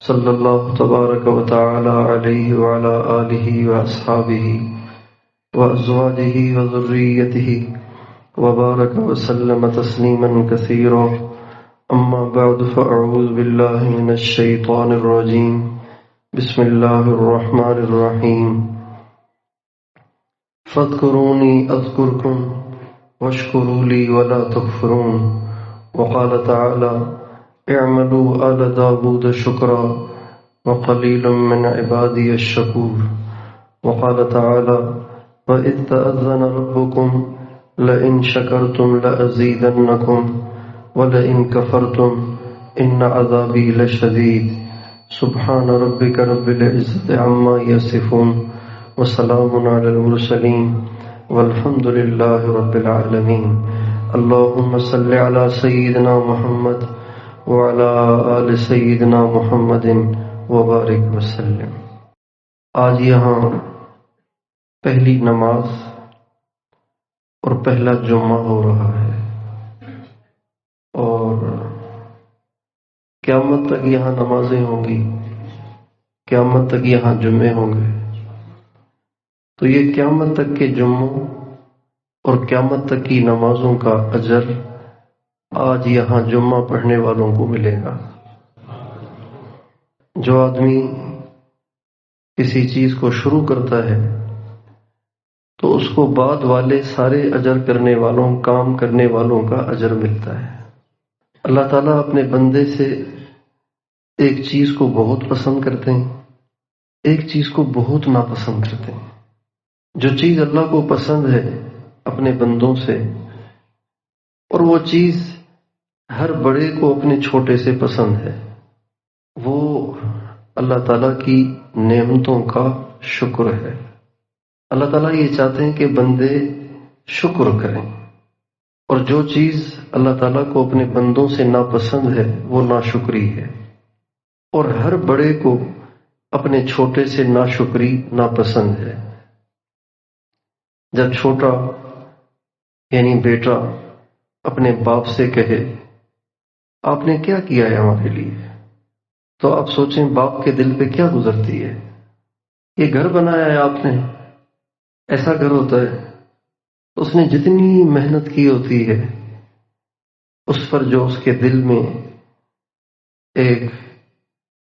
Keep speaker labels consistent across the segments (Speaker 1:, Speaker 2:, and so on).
Speaker 1: صلی اللہ تبارک و تعالی علیہ وعلی آلہ واصحابہ وازواجہ وذریتہ وبارک وسلم تسلیما کثیرا اما بعد فاعوذ باللہ من الشیطان الرجیم بسم اللہ الرحمن الرحیم فاذکرونی اذکرکم واشکروا لی ولا تکفرون وقال تعالی اعملوا آل داود شکرا وقلیل من عبادی الشکور وقال تعالی وَإِذْ تَأَذَّنَ رَبُّكُمْ لَئِن شَكَرْتُمْ لَأَزِيدَنَّكُمْ وَلَئِن كَفَرْتُمْ إِنَّ عَذَابِي لَشَدِيدٌ سبحان ربك رب العزة عما يصفون وسلام على المرسلين والحمد لله رب العالمين اللهم صل على سيدنا محمد وعلى آل سيدنا محمد وبارک وسلم۔ آج یہاں پہلی نماز اور پہلا جمعہ ہو رہا ہے اور قیامت تک یہاں نمازیں ہوں گی، قیامت تک یہاں جمعے ہوں گے۔ تو یہ قیامت تک کے جمعوں اور قیامت تک کی نمازوں کا اجر آج یہاں جمعہ پڑھنے والوں کو ملے گا۔ جو آدمی کسی چیز کو شروع کرتا ہے تو اس کو بعد والے سارے اجر کرنے والوں، کام کرنے والوں کا اجر ملتا ہے۔ اللہ تعالیٰ اپنے بندے سے ایک چیز کو بہت پسند کرتے ہیں، ایک چیز کو بہت ناپسند کرتے ہیں۔ جو چیز اللہ کو پسند ہے اپنے بندوں سے، اور وہ چیز ہر بڑے کو اپنے چھوٹے سے پسند ہے، وہ اللہ تعالیٰ کی نعمتوں کا شکر ہے۔ اللہ تعالیٰ یہ چاہتے ہیں کہ بندے شکر کریں، اور جو چیز اللہ تعالیٰ کو اپنے بندوں سے ناپسند ہے وہ ناشکری ہے، اور ہر بڑے کو اپنے چھوٹے سے ناشکری ناپسند ہے۔ جب چھوٹا یعنی بیٹا اپنے باپ سے کہے آپ نے کیا کیا ہے ہمارے لیے، تو آپ سوچیں باپ کے دل پہ کیا گزرتی ہے۔ یہ گھر بنایا ہے آپ نے، ایسا گھر ہوتا ہے، اس نے جتنی محنت کی ہوتی ہے اس پر جو اس کے دل میں ایک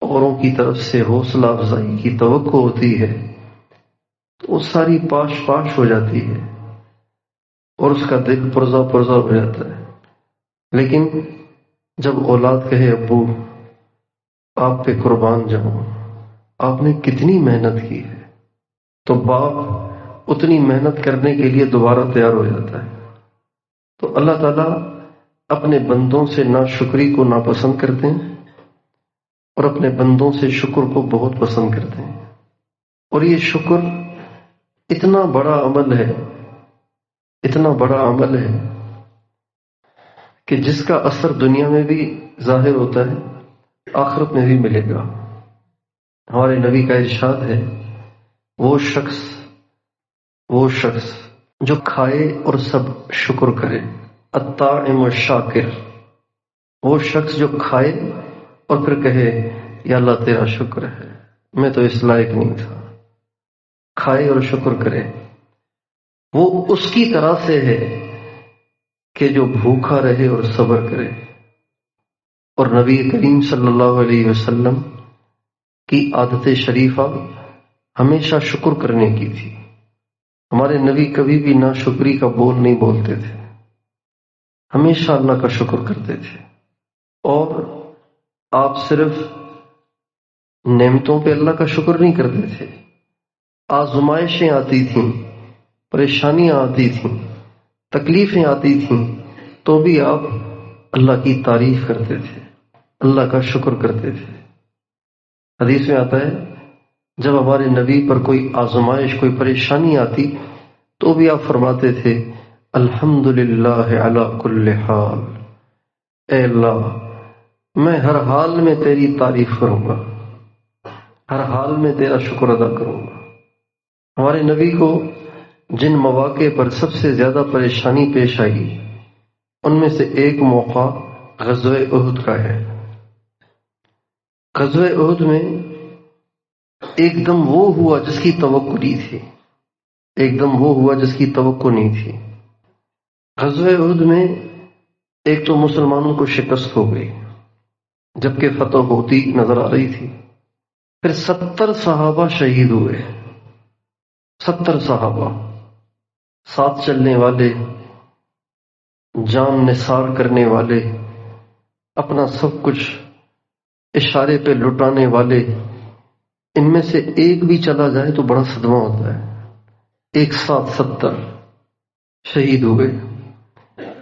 Speaker 1: اوروں کی طرف سے حوصلہ افزائی کی توقع ہوتی ہے تو وہ ساری پاش پاش ہو جاتی ہے اور اس کا دل پرزا پرزا ہو جاتا ہے۔ لیکن جب اولاد کہے ابو آپ پہ قربان جاؤں، آپ نے کتنی محنت کی ہے، تو باپ اتنی محنت کرنے کے لیے دوبارہ تیار ہو جاتا ہے۔ تو اللہ تعالیٰ اپنے بندوں سے ناشکری کو ناپسند کرتے ہیں اور اپنے بندوں سے شکر کو بہت پسند کرتے ہیں۔ اور یہ شکر اتنا بڑا عمل ہے، اتنا بڑا عمل ہے کہ جس کا اثر دنیا میں بھی ظاہر ہوتا ہے، آخرت میں بھی ملے گا۔ ہمارے نبی کا ارشاد ہے وہ شخص جو کھائے اور سب شکر کرے، الطاعم الشاکر، وہ شخص جو کھائے اور پھر کہے یا اللہ تیرا شکر ہے، میں تو اس لائق نہیں تھا، کھائے اور شکر کرے، وہ اس کی طرح سے ہے کہ جو بھوکا رہے اور صبر کرے۔ اور نبی کریم صلی اللہ علیہ وسلم کی عادت شریفہ ہمیشہ شکر کرنے کی تھی۔ ہمارے نبی کبھی بھی ناشکری کا بول نہیں بولتے تھے، ہمیشہ اللہ کا شکر کرتے تھے۔ اور آپ صرف نعمتوں پہ اللہ کا شکر نہیں کرتے تھے، آزمائشیں آتی تھیں، پریشانیاں آتی تھیں، تکلیفیں آتی تھیں، تو بھی آپ اللہ کی تعریف کرتے تھے، اللہ کا شکر کرتے تھے۔ حدیث میں آتا ہے جب ہمارے نبی پر کوئی آزمائش، کوئی پریشانی آتی تو بھی آپ فرماتے تھے الحمدللہ علی کل حال، اے اللہ میں ہر حال میں تیری تعریف کروں گا، ہر حال میں تیرا شکر ادا کروں گا۔ ہمارے نبی کو جن مواقع پر سب سے زیادہ پریشانی پیش آئی ان میں سے ایک موقع غزوہ احد کا ہے۔ غزوہ احد میں ایک دم وہ ہوا جس کی توقع نہیں تھی، ایک دم وہ ہوا جس کی توقع نہیں تھی۔ غزوہ احد میں ایک تو مسلمانوں کو شکست ہو گئی جبکہ فتح ہوتی نظر آ رہی تھی، پھر 70 صحابہ شہید ہوئے، 70 صحابہ، ساتھ چلنے والے، جان نثار کرنے والے، اپنا سب کچھ اشارے پہ لٹانے والے، ان میں سے ایک بھی چلا جائے تو بڑا صدمہ ہوتا ہے۔ ایک ساتھ 70 شہید ہوئے،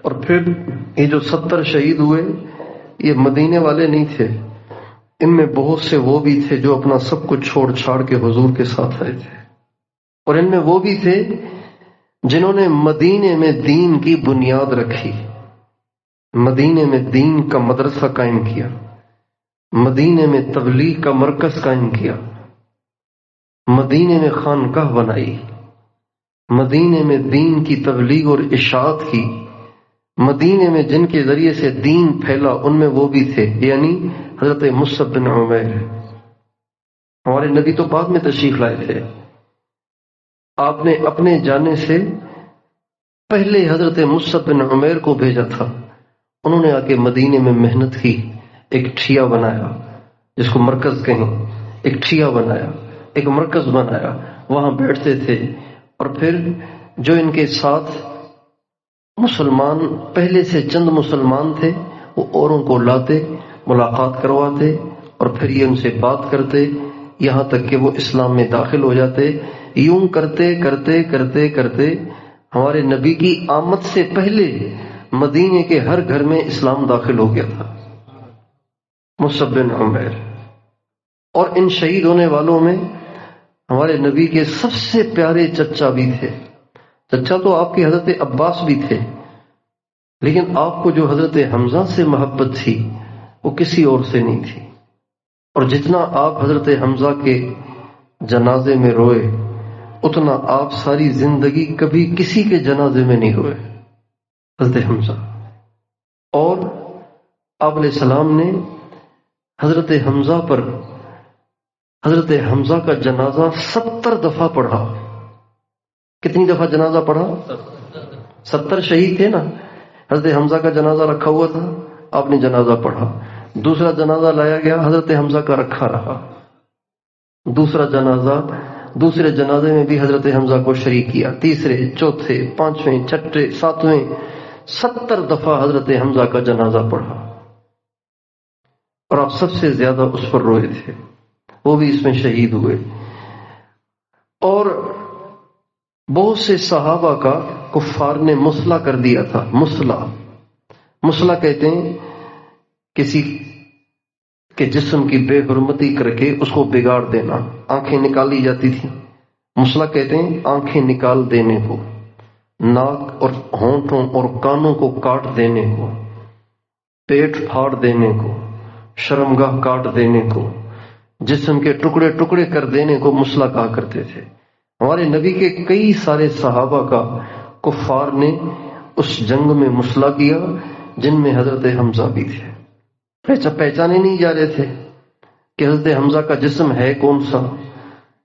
Speaker 1: اور پھر یہ جو 70 شہید ہوئے یہ مدینے والے نہیں تھے، ان میں بہت سے وہ بھی تھے جو اپنا سب کچھ چھوڑ چھاڑ کے حضور کے ساتھ آئے تھے، اور ان میں وہ بھی تھے جنہوں نے مدینے میں دین کی بنیاد رکھی، مدینے میں دین کا مدرسہ قائم کیا، مدینے میں تبلیغ کا مرکز قائم کیا، مدینے میں خانقاہ بنائی، مدینے میں دین کی تبلیغ اور اشاعت کی، مدینے میں جن کے ذریعے سے دین پھیلا ان میں وہ بھی تھے، یعنی حضرت مصعب بن عمیر۔ ہمارے نبی تو بعد میں تشریف لائے تھے، آپ نے اپنے جانے سے پہلے حضرت مصعب بن عمیر کو بھیجا تھا، انہوں نے آ کے مدینے میں محنت کی، ایک ٹھیا بنایا جس کو مرکز کہیں، ایک ٹھیا بنایا، ایک مرکز بنایا، وہاں بیٹھتے تھے، اور پھر جو ان کے ساتھ مسلمان پہلے سے چند مسلمان تھے وہ اوروں کو لاتے، ملاقات کرواتے، اور پھر یہ ان سے بات کرتے یہاں تک کہ وہ اسلام میں داخل ہو جاتے۔ یوں کرتے کرتے کرتے کرتے ہمارے نبی کی آمد سے پہلے مدینے کے ہر گھر میں اسلام داخل ہو گیا تھا، مصعب بن عمیر۔ اور ان شہید ہونے والوں میں ہمارے نبی کے سب سے پیارے چچا بھی تھے، چچا تو آپ کے حضرت عباس بھی تھے، لیکن آپ کو جو حضرت حمزہ سے محبت تھی وہ کسی اور سے نہیں تھی، اور جتنا آپ حضرت حمزہ کے جنازے میں روئے اتنا آپ ساری زندگی کبھی کسی کے جنازے میں نہیں روئے، حضرت حمزہ۔ اور آپ علیہ السلام نے حضرت حمزہ پر حضرت حمزہ کا جنازہ 70 دفعہ پڑھا۔ کتنی دفعہ جنازہ پڑھا؟ 70 شہید تھے نا، حضرت حمزہ کا جنازہ رکھا ہوا تھا، آپ نے جنازہ پڑھا، دوسرا جنازہ لایا گیا، حضرت حمزہ کا رکھا رہا، دوسرا جنازہ، دوسرے جنازے میں بھی حضرت حمزہ کو شریک کیا، تیسرے، چوتھے، پانچویں، چھٹے، ساتویں، 70 دفعہ حضرت حمزہ کا جنازہ پڑھا، اور آپ سب سے زیادہ اس پر روئے تھے، وہ بھی اس میں شہید ہوئے۔ اور بہت سے صحابہ کا کفار نے مسلح کر دیا تھا، مسلح کہتے ہیں کسی کے جسم کی بے حرمتی کر کے اس کو بگاڑ دینا، آنکھیں نکالی جاتی تھی، مسلح کہتے ہیں آنکھیں نکال دینے کو، ناک اور ہونٹوں اور کانوں کو کاٹ دینے کو، پیٹ پھاڑ دینے کو، شرمگاہ کاٹ دینے کو، جسم کے ٹکڑے ٹکڑے کر دینے کو مسلح کہا کرتے تھے۔ ہمارے نبی کے کئی سارے صحابہ کا کفار نے اس جنگ میں مسلح کیا، جن میں حضرت حمزہ بھی تھے۔ پہچانے نہیں جا رہے تھے کہ حضرت حمزہ کا جسم ہے کون سا۔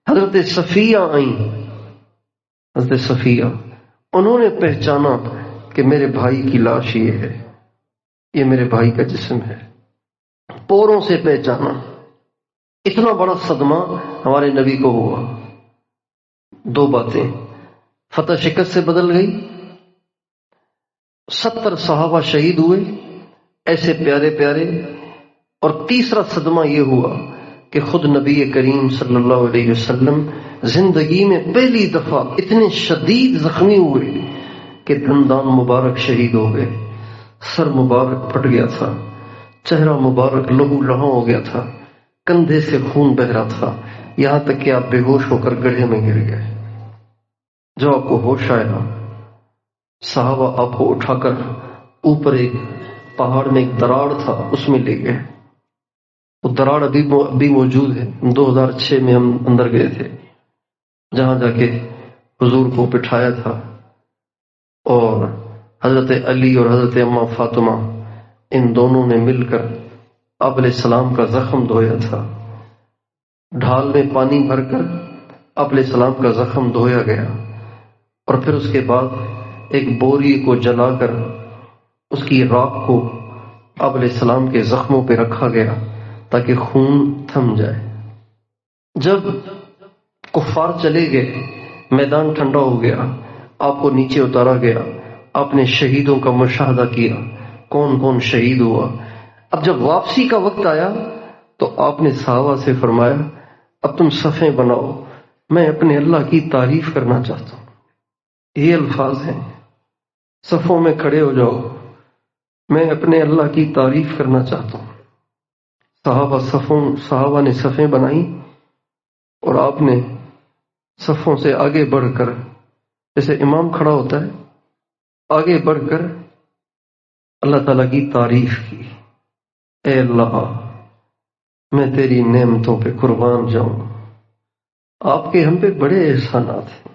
Speaker 1: حضرت صفیہ آئیں، حضرت صفیہ، انہوں نے پہچانا کہ میرے بھائی کی لاش یہ ہے، یہ میرے بھائی کا جسم ہے، پوروں سے پہچانا۔ اتنا بڑا صدمہ ہمارے نبی کو ہوا۔ دو باتیں، فتح شکست سے بدل گئی، 70 صحابہ شہید ہوئے ایسے پیارے پیارے، اور تیسرا صدمہ یہ ہوا کہ خود نبی کریم صلی اللہ علیہ وسلم زندگی میں پہلی دفعہ اتنے شدید زخمی ہوئے کہ دندان مبارک شہید ہو گئے، سر مبارک پھٹ گیا تھا، چہرہ مبارک لہو لہاں ہو گیا تھا، کندھے سے خون بہ رہا تھا، یہاں تک کہ آپ بے ہوش ہو کر گڑھے میں گر گئے۔ جب آپ کو ہوش آیا، صحابہ آپ کو اٹھا کر اوپر ایک پہاڑ میں ایک دراڑ تھا اس میں لے گئے، وہ دراڑ ابھی موجود ہے، 2006 میں ہم اندر گئے تھے، جہاں جا کے حضور کو بٹھایا تھا، اور حضرت علی اور حضرت اماں فاطمہ ان دونوں نے مل کر آپ علیہ السلام کا زخم دھویا تھا، ڈھال میں پانی بھر کر آپ علیہ السلام کا زخم دھویا گیا، اور پھر اس کے بعد ایک بوری کو جلا کر اس کی راکھ کو آپ علیہ السلام کے زخموں پہ رکھا گیا تاکہ خون تھم جائے۔ جب کفار چلے گئے، میدان ٹھنڈا ہو گیا، آپ کو نیچے اتارا گیا، آپ نے شہیدوں کا مشاہدہ کیا، کون کون شہید ہوا۔ اب جب واپسی کا وقت آیا تو آپ نے صحابہ سے فرمایا اب تم صفیں بناؤ، میں اپنے اللہ کی تعریف کرنا چاہتا ہوں۔ یہ الفاظ ہیں، صفوں میں کھڑے ہو جاؤ، میں اپنے اللہ کی تعریف کرنا چاہتا ہوں۔ صحابہ نے صفیں بنائیں اور آپ نے صفوں سے آگے بڑھ کر، جیسے امام کھڑا ہوتا ہے، آگے بڑھ کر اللہ تعالیٰ کی تعریف کی۔ اے اللہ، میں تیری نعمتوں پہ قربان جاؤں، آپ کے ہم پہ بڑے احسانات ہیں۔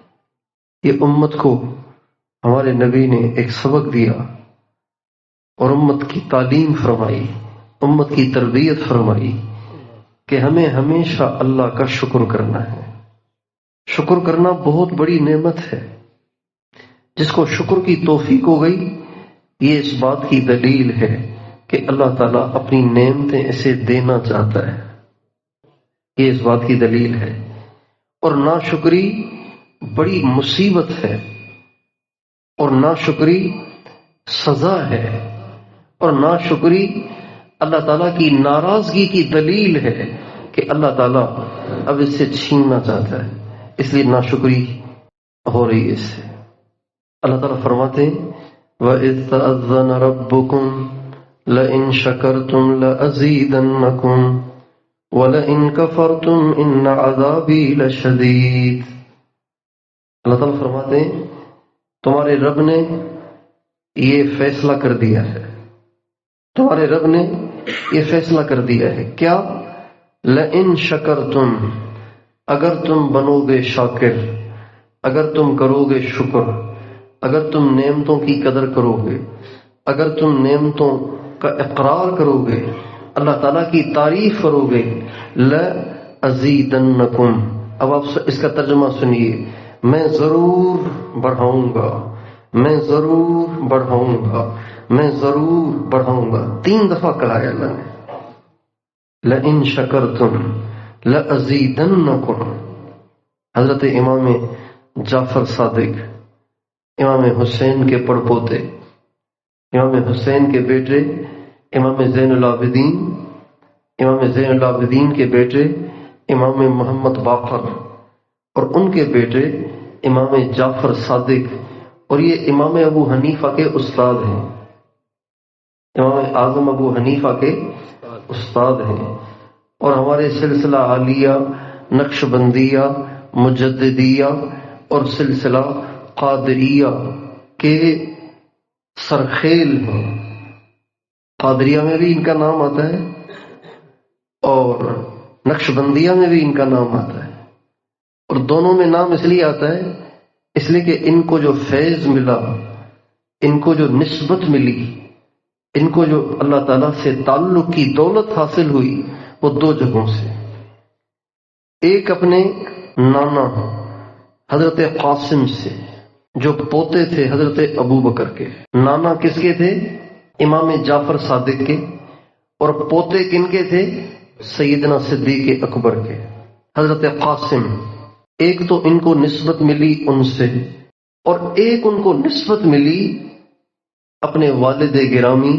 Speaker 1: یہ امت کو ہمارے نبی نے ایک سبق دیا اور امت کی تعلیم فرمائی، امت کی تربیت فرمائی کہ ہمیں ہمیشہ اللہ کا شکر کرنا ہے۔ شکر کرنا بہت بڑی نعمت ہے۔ جس کو شکر کی توفیق ہو گئی، یہ اس بات کی دلیل ہے کہ اللہ تعالیٰ اپنی نعمتیں اسے دینا چاہتا ہے، یہ اس بات کی دلیل ہے۔ اور ناشکری بڑی مصیبت ہے، اور ناشکری سزا ہے، اور ناشکری اللہ تعالیٰ کی ناراضگی کی دلیل ہے کہ اللہ تعالیٰ اب اس سے چھیننا چاہتا ہے، اس لیے ناشکری ہو رہی ہے اس سے۔ اللہ تعالیٰ فرماتے ہیں وَإِذْ تَأَذَّنَ رَبُّكُمْ لَئِن شَكَرْتُمْ لَأَزِيدَنَّكُمْ وَلَئِن كَفَرْتُمْ إِنَّ عَذَابِي لَشَدِيدٌ۔ اللہ تعالیٰ فرماتے ہیں تمہارے رب نے یہ فیصلہ کر دیا ہے، تمہارے رب نے یہ فیصلہ کر دیا ہے کیا؟ لَئِن شَكَرْتُمْ، اگر تم بنو گے شاکر، اگر تم کرو گے شکر، اگر تم نعمتوں کی قدر کرو گے، اگر تم نعمتوں کا اقرار کرو گے، اللہ تعالیٰ کی تعریف کرو گے، لَأَزِيدَنَّكُمْ۔ اب آپ اس کا ترجمہ سنیے، میں ضرور بڑھاؤں گا، میں ضرور بڑھاؤں گا، میں ضرور بڑھاؤں گا۔ 3 دفعہ کہا ہے اللہ نے، لَئِن شَكَرْتُمْ لَأَزِيدَنَّكُمْ۔ حضرت امام جعفر صادق، امام حسین کے پڑپوتے، امام حسین کے بیٹے، امام زین العابدین، امام زین العابدین کے بیٹے امام محمد باقر، اور ان کے بیٹے امام جعفر صادق، اور یہ امام ابو حنیفہ کے استاد ہیں، امام اعظم ابو حنیفہ کے استاد ہیں، اور ہمارے سلسلہ عالیہ، نقش بندیہ، مجددیہ اور سلسلہ قادریہ کے سرخیل ہیں۔ قادریہ میں بھی ان کا نام آتا ہے اور نقش بندیہ میں بھی ان کا نام آتا ہے، اور دونوں میں نام اس لیے آتا ہے اس لیے کہ ان کو جو فیض ملا، ان کو جو نسبت ملی، ان کو جو اللہ تعالیٰ سے تعلق کی دولت حاصل ہوئی، وہ 2 جگہوں سے۔ ایک اپنے نانا حضرت قاسم سے، جو پوتے تھے حضرت ابو بکر کے۔ نانا کس کے تھے؟ امام جعفر صادق کے، اور پوتے کن کے تھے؟ سیدنا صدیق اکبر کے، حضرت قاسم۔ ایک تو ان کو نسبت ملی ان سے، اور ایک ان کو نسبت ملی اپنے والد گرامی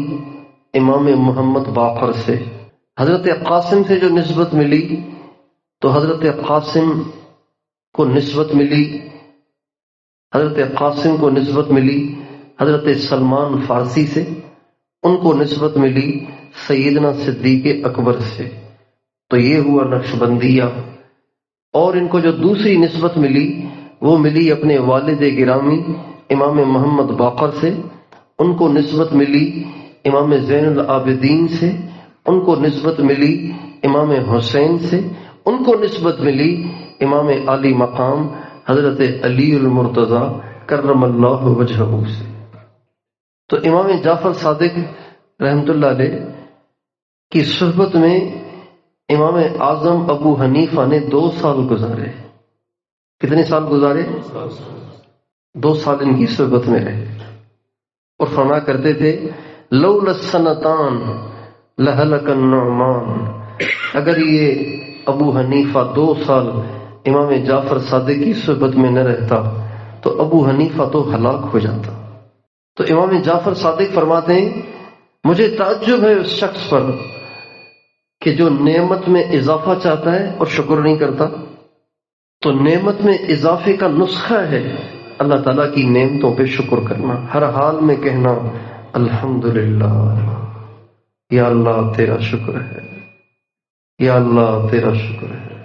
Speaker 1: امام محمد باقر سے۔ حضرت قاسم سے جو نسبت ملی تو حضرت قاسم کو نسبت ملی، حضرت قاسم کو نسبت ملی حضرت سلمان فارسی سے، ان کو نسبت ملی سیدنا صدیق اکبر سے۔ تو یہ ہوا نقش بندیہ۔ اور ان کو جو دوسری نسبت ملی وہ ملی اپنے والد گرامی امام محمد باقر سے، ان کو نسبت ملی امام زین العابدین سے، ان کو نسبت ملی امام حسین سے، ان کو نسبت ملی امام عالی مقام حضرت علی المرتضی کرم اللہ وجہہ سے۔ تو امام جعفر صادق رحمۃ اللہ علیہ کی صحبت میں امام اعظم ابو حنیفہ نے 2 سال گزارے. کتنے سال گزارے؟ 2 سال ان کی صحبت میں رہے اور فرمایا کرتے تھے لولا السنتان لہلک النعمان. اگر یہ ابو حنیفہ 2 سال امام جعفر صادق کی صحبت میں نہ رہتا تو ابو حنیفہ تو ہلاک ہو جاتا. تو امام جعفر صادق فرماتے ہیں مجھے تعجب ہے اس شخص پر کہ جو نعمت میں اضافہ چاہتا ہے اور شکر نہیں کرتا. تو نعمت میں اضافے کا نسخہ ہے اللہ تعالیٰ کی نعمتوں پہ شکر کرنا، ہر حال میں کہنا الحمدللہ، یا اللہ تیرا شکر ہے، یا اللہ تیرا شکر ہے،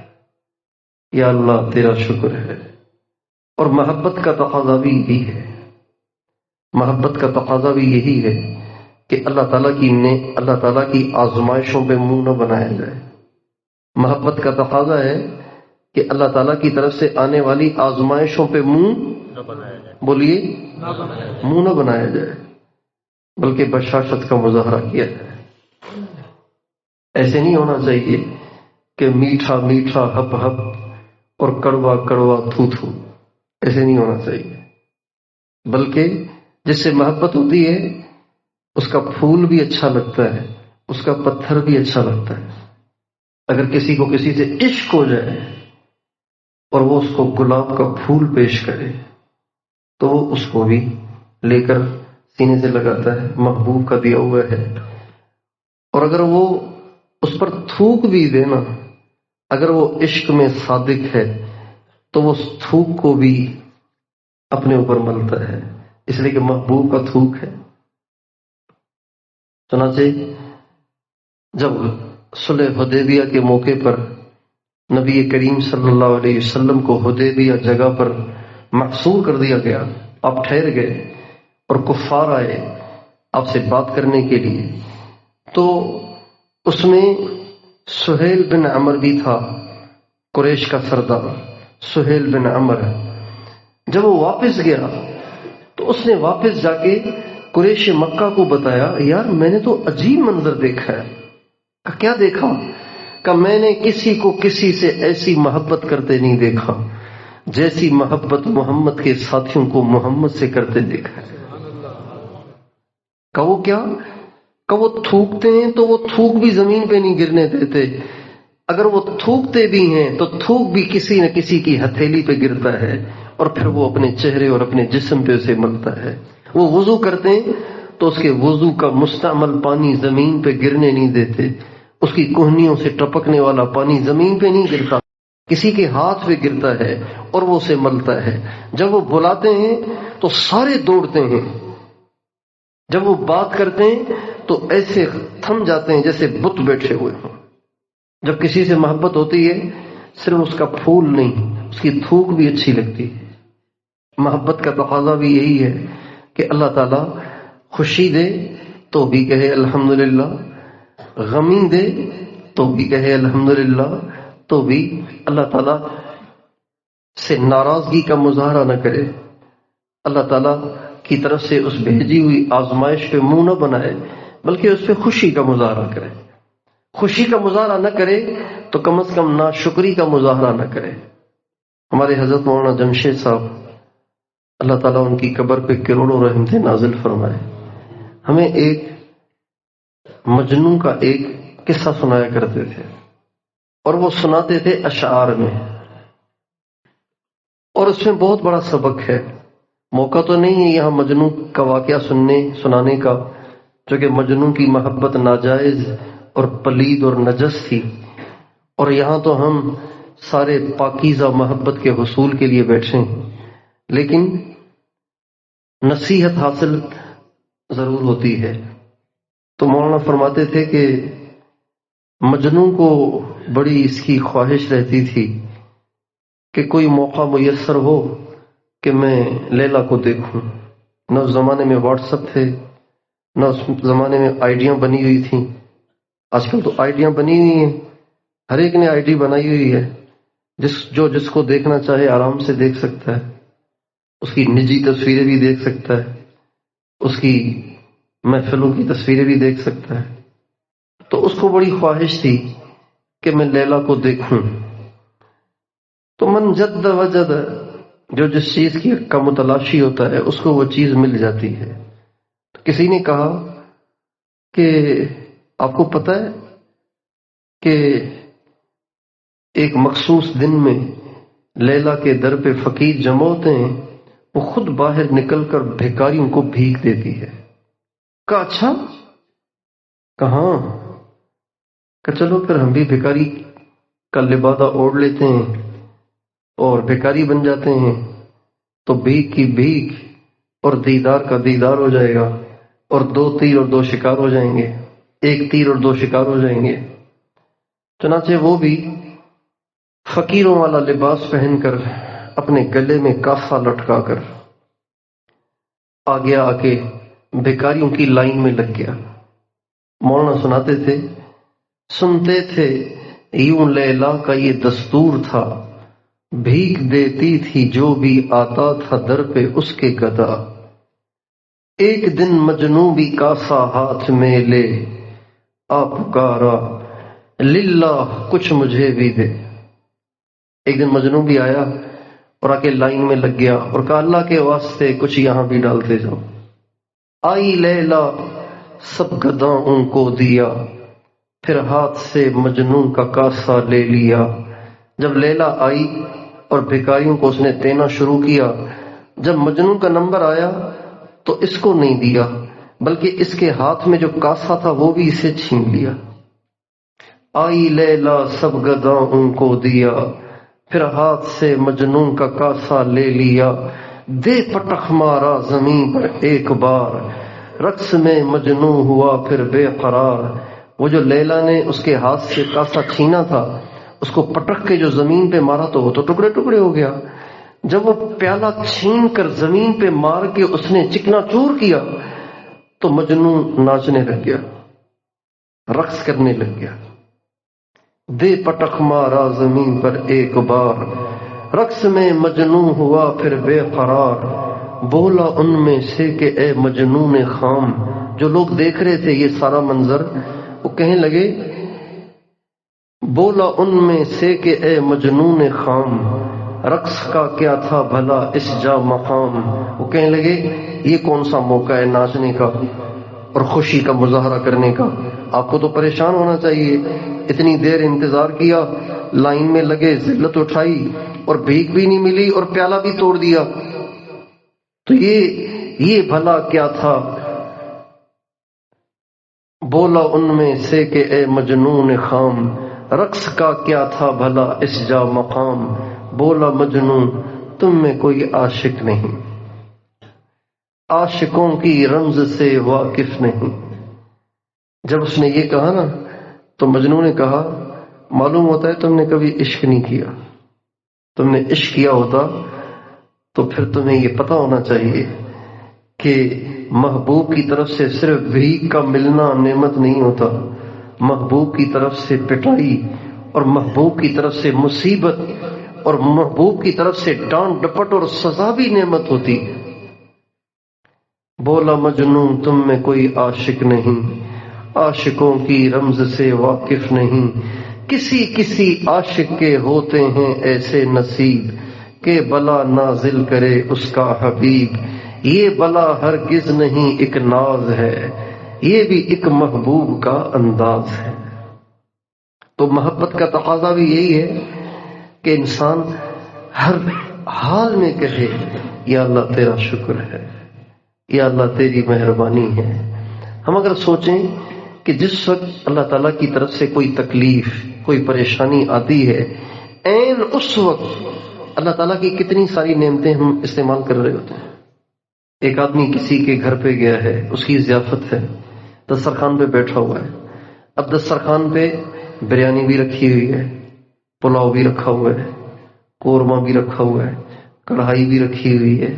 Speaker 1: یا اللہ تیرا شکر ہے. اور محبت کا تقاضا بھی یہی ہے، محبت کا تقاضا بھی یہی ہے کہ اللہ تعالیٰ کی آزمائشوں پہ منہ نہ بنایا جائے. محبت کا تقاضا ہے کہ اللہ تعالیٰ کی طرف سے آنے والی آزمائشوں پہ منہ نہ بنایا جائے. بولیے منہ نہ بنایا جائے، بلکہ بشاشت کا مظاہرہ کیا جائے. ایسے نہیں ہونا چاہیے کہ میٹھا میٹھا ہپ ہپ اور کڑوا کڑوا تھو تھو، ایسے نہیں ہونا چاہیے. بلکہ جس سے محبت ہوتی ہے اس کا پھول بھی اچھا لگتا ہے، اس کا پتھر بھی اچھا لگتا ہے. اگر کسی کو کسی سے عشق ہو جائے اور وہ اس کو گلاب کا پھول پیش کرے تو وہ اس کو بھی لے کر سینے سے لگاتا ہے، محبوب کا دیا ہوا ہے. اور اگر وہ اس پر تھوک بھی دے نا، اگر وہ عشق میں صادق ہے تو وہ اس تھوک کو بھی اپنے اوپر ملتا ہے، اس لیے کہ محبوب کا تھوک ہے. چنانچہ جب صلح حدیبیہ کے موقع پر نبی کریم صلی اللہ علیہ وسلم کو حدیبیہ جگہ پر محصور کر دیا گیا، آپ ٹھہر گئے اور کفار آئے آپ سے بات کرنے کے لیے، تو اس میں سہیل بن عمر بھی تھا، قریش کا سردار سہیل بن عمر. جب وہ واپس گیا تو اس نے واپس جا کے قریش مکہ کو بتایا یار میں نے تو عجیب منظر دیکھا ہے. کیا دیکھا؟ کہ میں نے کسی کو کسی سے ایسی محبت کرتے نہیں دیکھا جیسی محبت محمد کے ساتھیوں کو محمد سے کرتے دیکھا ہے. کہ وہ کیا؟ کہ وہ تھوکتے ہیں تو وہ تھوک بھی زمین پہ نہیں گرنے دیتے، اگر وہ تھوکتے بھی ہیں تو تھوک بھی کسی نہ کسی کی ہتھیلی پہ گرتا ہے اور پھر وہ اپنے چہرے اور اپنے جسم پہ اسے ملتا ہے. وہ وضو کرتے ہیں تو اس کے وضو کا مستعمل پانی زمین پہ گرنے نہیں دیتے، اس کی کوہنیوں سے ٹپکنے والا پانی زمین پہ نہیں گرتا، کسی کے ہاتھ پہ گرتا ہے اور وہ اسے ملتا ہے. جب وہ بلاتے ہیں تو سارے دوڑتے ہیں، جب وہ بات کرتے ہیں تو ایسے تھم جاتے ہیں جیسے بت بیٹھے ہوئے ہوں. جب کسی سے محبت ہوتی ہے صرف اس کا پھول نہیں، اس کی تھوک بھی اچھی لگتی ہے. محبت کا تقاضا بھی یہی ہے کہ اللہ تعالیٰ خوشی دے تو بھی کہے الحمدللہ، غمی دے تو بھی کہے الحمدللہ، تو بھی اللہ تعالیٰ سے ناراضگی کا مظاہرہ نہ کرے، اللہ تعالیٰ کی طرف سے اس بھیجی ہوئی آزمائش پہ منہ نہ بنائے بلکہ اس پہ خوشی کا مظاہرہ کرے. خوشی کا مظاہرہ نہ کرے تو کم از کم ناشکری کا مظاہرہ نہ کرے. ہمارے حضرت مولانا جمشید صاحب اللہ تعالیٰ ان کی قبر پہ کروڑوں رحمتیں نازل فرمائے، ہمیں ایک مجنوں کا ایک قصہ سنایا کرتے تھے اور وہ سناتے تھے اشعار میں، اور اس میں بہت بڑا سبق ہے. موقع تو نہیں ہے یہاں مجنوں کا واقعہ سنانے کا، جو کہ مجنوں کی محبت ناجائز اور پلید اور نجس تھی، اور یہاں تو ہم سارے پاکیزہ محبت کے حصول کے لیے بیٹھے ہیں. لیکن نصیحت حاصل ضرور ہوتی ہے. تو مولانا فرماتے تھے کہ مجنوں کو بڑی اس کی خواہش رہتی تھی کہ کوئی موقع میسر ہو کہ میں لیلا کو دیکھوں. نہ اس زمانے میں واٹس ایپ تھے، نہ اس زمانے میں آئیڈیاں بنی ہوئی تھیں. آج کل تو آئیڈیاں بنی ہوئی ہیں، ہر ایک نے آئی ڈی بنائی ہوئی ہے، جس کو دیکھنا چاہے آرام سے دیکھ سکتا ہے، اس کی نجی تصویریں بھی دیکھ سکتا ہے، اس کی محفلوں کی تصویریں بھی دیکھ سکتا ہے. تو اس کو بڑی خواہش تھی کہ میں لیلا کو دیکھوں. تو من جد وجد، جو جس چیز کی کا متلاشی ہوتا ہے اس کو وہ چیز مل جاتی ہے. تو کسی نے کہا کہ آپ کو پتہ ہے کہ ایک مخصوص دن میں لیلا کے در پہ فقیر جمع ہوتے ہیں، وہ خود باہر نکل کر بھیکاریوں کو بھیک دیتی ہے. کہا اچھا، کہاں؟ کہ چلو پھر ہم بھی بھیکاری کا لبادہ اوڑھ لیتے ہیں اور بھیکاری بن جاتے ہیں، تو بھیک کی بھیک اور دیدار کا دیدار ہو جائے گا، اور 2 تیر اور 2 شکار ہو جائیں گے، 1 تیر اور 2 شکار ہو جائیں گے. چنانچہ وہ بھی فقیروں والا لباس پہن کر اپنے گلے میں کافہ لٹکا کر آگے آ کے بھیکاریوں کی لائن میں لگ گیا. مولانا سناتے تھے، سنتے تھے یوں لیلا کا یہ دستور تھا، بھیک دیتی تھی جو بھی آتا تھا در پہ اس کے گدا. ایک دن مجنوں بھی کاسا ہاتھ میں لے آ پکارا، للہ کچھ مجھے بھی دے. ایک دن مجنوں بھی آیا اور آ کے لائن میں لگ گیا اور کہا اللہ کے واسطے کچھ یہاں بھی ڈالتے جاؤ. آئی لیلا سب گداؤں کو دیا، پھر ہاتھ سے مجنوں کا کاسا لے لیا. جب لیلا آئی اور بھکاریوں کو اس نے دینا شروع کیا، جب مجنوں کا نمبر آیا تو اس کو نہیں دیا، بلکہ اس کے ہاتھ میں جو کاسا تھا وہ بھی اسے چھین لیا. آئی لیلا سب گداؤں کو دیا، پھر ہاتھ سے مجنوں کا کاسا لے لیا. دے پٹخ مارا زمین پر ایک بار، رقص میں مجنوں ہوا پھر بے قرار. وہ جو لیلا نے اس کے ہاتھ سے کاسا چھینا تھا، اس کو پٹک کے جو زمین پہ مارا تو وہ تو ٹکڑے ٹکڑے ہو گیا. جب وہ پیالہ چھین کر زمین پہ مار کے اس نے چکنا چور کیا تو مجنوں ناچنے لگ گیا، رقص کرنے لگ گیا. دے پٹخ مارا زمین پر ایک بار، رقص میں مجنوں ہوا پھر بے قرار. بولا ان میں سے کہ اے مجنون خام، جو لوگ دیکھ رہے تھے یہ سارا منظر، وہ کہنے لگے، بولا ان میں سے کہ اے مجنون خام، رقص کا کیا تھا بھلا اس جا مقام. وہ کہنے لگے یہ کون سا موقع ہے ناچنے کا اور خوشی کا مظاہرہ کرنے کا؟ آپ کو تو پریشان ہونا چاہیے. اتنی دیر انتظار کیا، لائن میں لگے، ذلت اٹھائی اور بھیک بھی نہیں ملی اور پیالہ بھی توڑ دیا، تو یہ بھلا کیا تھا؟ بولا ان میں سے کہ اے مجنون خام، رقص کا کیا تھا بھلا اس جا مقام. بولا مجنون تم میں کوئی عاشق نہیں، عاشقوں کی رمز سے واقف نہیں. جب اس نے یہ کہا نا تو مجنوں نے کہا، معلوم ہوتا ہے تم نے کبھی عشق نہیں کیا. تم نے عشق کیا ہوتا تو پھر تمہیں یہ پتہ ہونا چاہیے کہ محبوب کی طرف سے صرف بھیک کا ملنا نعمت نہیں ہوتا، محبوب کی طرف سے پٹائی اور محبوب کی طرف سے مصیبت اور محبوب کی طرف سے ڈانٹ ڈپٹ اور سزا بھی نعمت ہوتی. بولا مجنون تم میں کوئی عاشق نہیں، عاشقوں کی رمز سے واقف نہیں. کسی کسی عاشق کے ہوتے ہیں ایسے نصیب کہ بلا نازل کرے اس کا حبیب. یہ بلا ہرگز نہیں ایک ناز ہے، یہ بھی ایک محبوب کا انداز ہے. تو محبت کا تقاضا بھی یہی ہے کہ انسان ہر حال میں کہے یا اللہ تیرا شکر ہے، یا اللہ تیری مہربانی ہے. ہم اگر سوچیں کہ جس وقت اللہ تعالیٰ کی طرف سے کوئی تکلیف، کوئی پریشانی آتی ہے، عین اس وقت اللہ تعالیٰ کی کتنی ساری نعمتیں ہم استعمال کر رہے ہوتے ہیں. ایک آدمی کسی کے گھر پہ گیا ہے، اس کی ضیافت ہے، دسترخوان پہ بیٹھا ہوا ہے. اب دسترخوان پہ بریانی بھی رکھی ہوئی ہے، پلاؤ بھی رکھا ہوا ہے، قورمہ بھی رکھا ہوا ہے، کڑھائی بھی رکھی ہوئی ہے،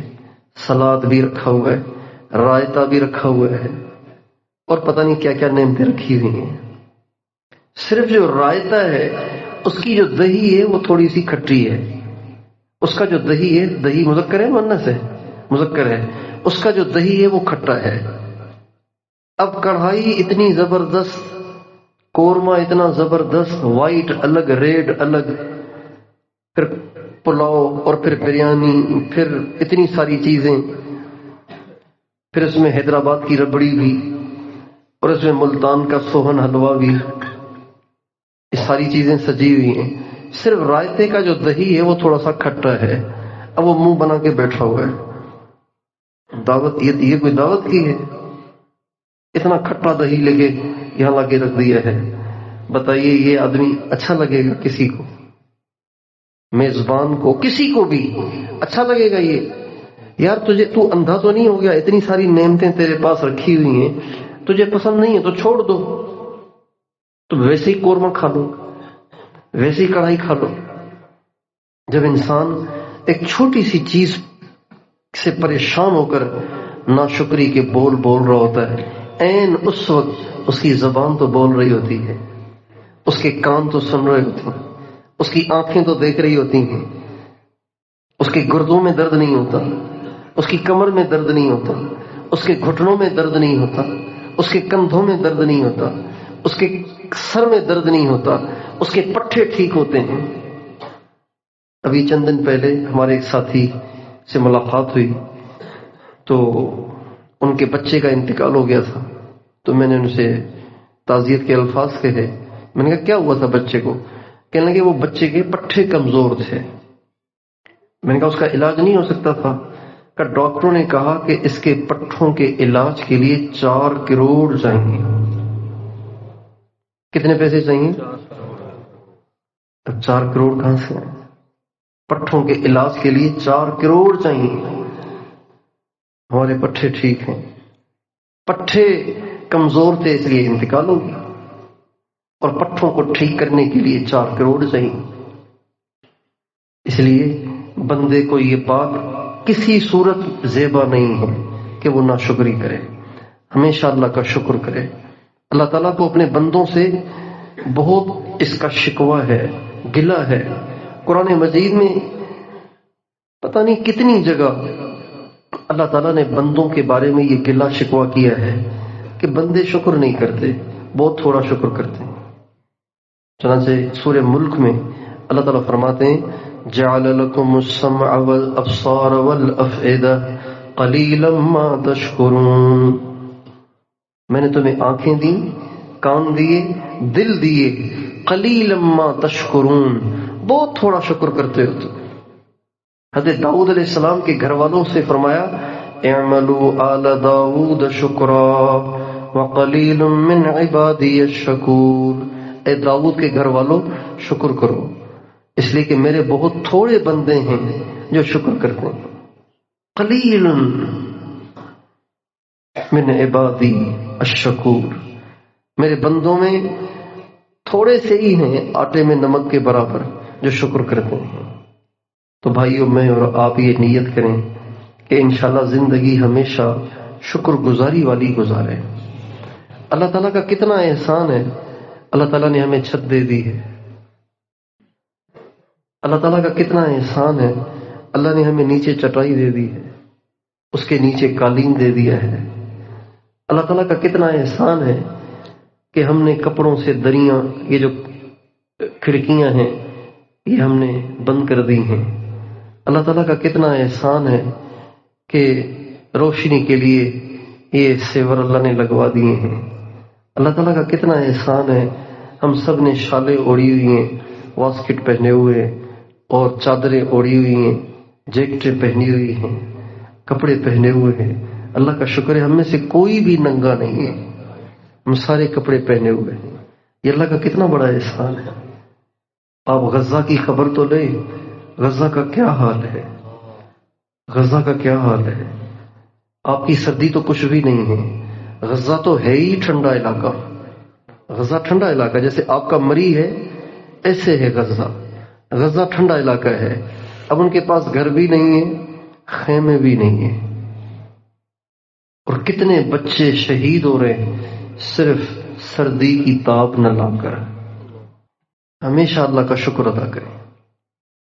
Speaker 1: سلاد بھی رکھا ہوا ہے، رائتا بھی رکھا ہوا ہے، اور پتہ نہیں کیا کیا نعمتیں رکھی ہوئی ہیں. صرف جو رائتا ہے اس کی جو دہی ہے وہ تھوڑی سی کھٹی ہے. اس کا جو دہی ہے، دہی مذکر ہے مؤنث ہے؟ مذکر ہے. اس کا جو دہی ہے وہ کھٹا ہے. اب کڑھائی اتنی زبردست قورمہ اتنا زبردست، وائٹ الگ، ریڈ الگ، پھر پلاؤ اور پھر بریانی، پھر اتنی ساری چیزیں، پھر اس میں حیدرآباد کی ربڑی بھی، اور اس میں ملتان کا سوہن حلوہ بھی، یہ ساری چیزیں سجی ہوئی ہیں۔ صرف رائتے کا جو دہی ہے وہ تھوڑا سا کھٹا ہے، اب وہ منہ بنا کے بیٹھا ہوا ہے۔ دعوت، یہ کوئی دعوت کی ہے؟ اتنا کھٹا دہی لے کے یہاں لا کے رکھ دیا ہے، بتائیے یہ آدمی اچھا لگے گا کسی کو؟ میزبان کو، کسی کو بھی اچھا لگے گا یہ؟ یار تو اندھا تو نہیں ہو گیا؟ اتنی ساری نعمتیں تیرے پاس رکھی ہوئی ہیں، تجھے پسند نہیں ہے تو چھوڑ دو، تو ویسے ہی قورمہ کھا لو، ویسے ہی کڑھائی کھا لو۔ جب انسان ایک چھوٹی سی چیز سے پریشان ہو کر ناشکری کے بول رہا ہوتا ہے، عین اس وقت اس کی زبان تو بول رہی ہوتی ہے، اس کے کان تو سن رہے ہوتے ہیں، اس کی آنکھیں تو دیکھ رہی ہوتی ہیں، اس کے گردوں میں درد نہیں ہوتا، اس کی کمر میں درد نہیں ہوتا، اس کے گھٹنوں میں درد نہیں ہوتا، اس کے کندھوں میں درد نہیں ہوتا، اس کے سر میں درد نہیں ہوتا، اس کے پٹھے ٹھیک ہوتے ہیں۔ ابھی چند دن پہلے ہمارے ایک ساتھی سے ملاقات ہوئی تو ان کے بچے کا انتقال ہو گیا تھا، تو میں نے ان سے تعزیت کے الفاظ کہے۔ میں نے کہا کیا ہوا تھا بچے کو؟ کہنے لگے وہ بچے کے پٹھے کمزور تھے۔ میں نے کہا اس کا علاج نہیں ہو سکتا تھا؟ کہ ڈاکٹروں نے کہا کہ اس کے پٹھوں کے علاج کے لیے 4 کروڑ چاہیے۔ کتنے پیسے چاہیے؟ 4 کروڑ کہاں سے آئے؟ پٹھوں کے علاج کے لیے 4 کروڑ چاہیے۔ ہمارے پٹھے ٹھیک ہیں، پٹھے کمزور تھے اس لیے انتقال ہو گیا، اور پٹھوں کو ٹھیک کرنے کے لیے 4 کروڑ چاہیے۔ اس لیے بندے کو یہ بات کسی صورت زیبا نہیں ہے کہ وہ ناشکری کرے، ہمیشہ اللہ کا شکر کرے۔ اللہ تعالیٰ کو اپنے بندوں سے بہت اس کا شکوہ ہے، گلہ ہے۔ قرآن مجید میں پتہ نہیں کتنی جگہ اللہ تعالیٰ نے بندوں کے بارے میں یہ گلہ شکوہ کیا ہے کہ بندے شکر نہیں کرتے، بہت تھوڑا شکر کرتے ہیں۔ چنانچہ سورہ ملک میں اللہ تعالیٰ فرماتے ہیں جعل لكم السمع والابصار والافئدة قلیلا ما تشکرون، میں نے تمہیں آنکھیں دی، کان دیے، دل دیے، قلیلا ما تشکرون، بہت تھوڑا شکر کرتے ہو تم۔ حضرت داؤد علیہ السلام کے گھر والوں سے فرمایا اعملوا آل داؤد شکرا وقلیل من عبادی الشکور، اے داؤد کے گھر والوں شکر کرو، اس لیے کہ میرے بہت تھوڑے بندے ہیں جو شکر کرتے ہیں۔ قلیل من عبادی الشکور، میرے بندوں میں تھوڑے سے ہی ہیں آٹے میں نمک کے برابر جو شکر کرتے ہیں۔ تو بھائیو میں اور آپ یہ نیت کریں کہ انشاءاللہ زندگی ہمیشہ شکر گزاری والی گزارے۔ اللہ تعالیٰ کا کتنا احسان ہے، اللہ تعالیٰ نے ہمیں چھت دے دی ہے۔ اللہ تعالیٰ کا کتنا احسان ہے، اللہ نے ہمیں نیچے چٹائی دے دی ہے، اس کے نیچے قالین دے دیا ہے۔ اللہ تعالیٰ کا کتنا احسان ہے کہ ہم نے کپڑوں سے دریاں، یہ جو کھڑکیاں ہیں یہ ہم نے بند کر دی ہیں۔ اللہ تعالیٰ کا کتنا احسان ہے کہ روشنی کے لیے یہ سیور اللہ نے لگوا دیے ہیں۔ اللہ تعالیٰ کا کتنا احسان ہے، ہم سب نے شالیں اوڑھی ہوئی ہیں، واسکٹ پہنے ہوئے اور چادریں اوڑھی ہوئی ہیں، جیکٹیں پہنی ہوئی ہیں، کپڑے پہنے ہوئے ہیں۔ اللہ کا شکر ہے ہم میں سے کوئی بھی ننگا نہیں ہے، ہم سارے کپڑے پہنے ہوئے ہیں۔ یہ اللہ کا کتنا بڑا احسان ہے۔ آپ غزہ کی خبر تو لیں، غزہ کا کیا حال ہے، غزہ کا کیا حال ہے۔ آپ کی سردی تو کچھ بھی نہیں ہے، غزہ تو ہے ہی ٹھنڈا علاقہ، غزہ ٹھنڈا علاقہ، جیسے آپ کا مری ہے ایسے ہے غزہ، غزہ ٹھنڈا علاقہ ہے۔ اب ان کے پاس گھر بھی نہیں ہے، خیمے بھی نہیں ہیں، اور کتنے بچے شہید ہو رہے ہیں صرف سردی کی تاب نہ لا کر۔ ہمیشہ اللہ کا شکر ادا کریں۔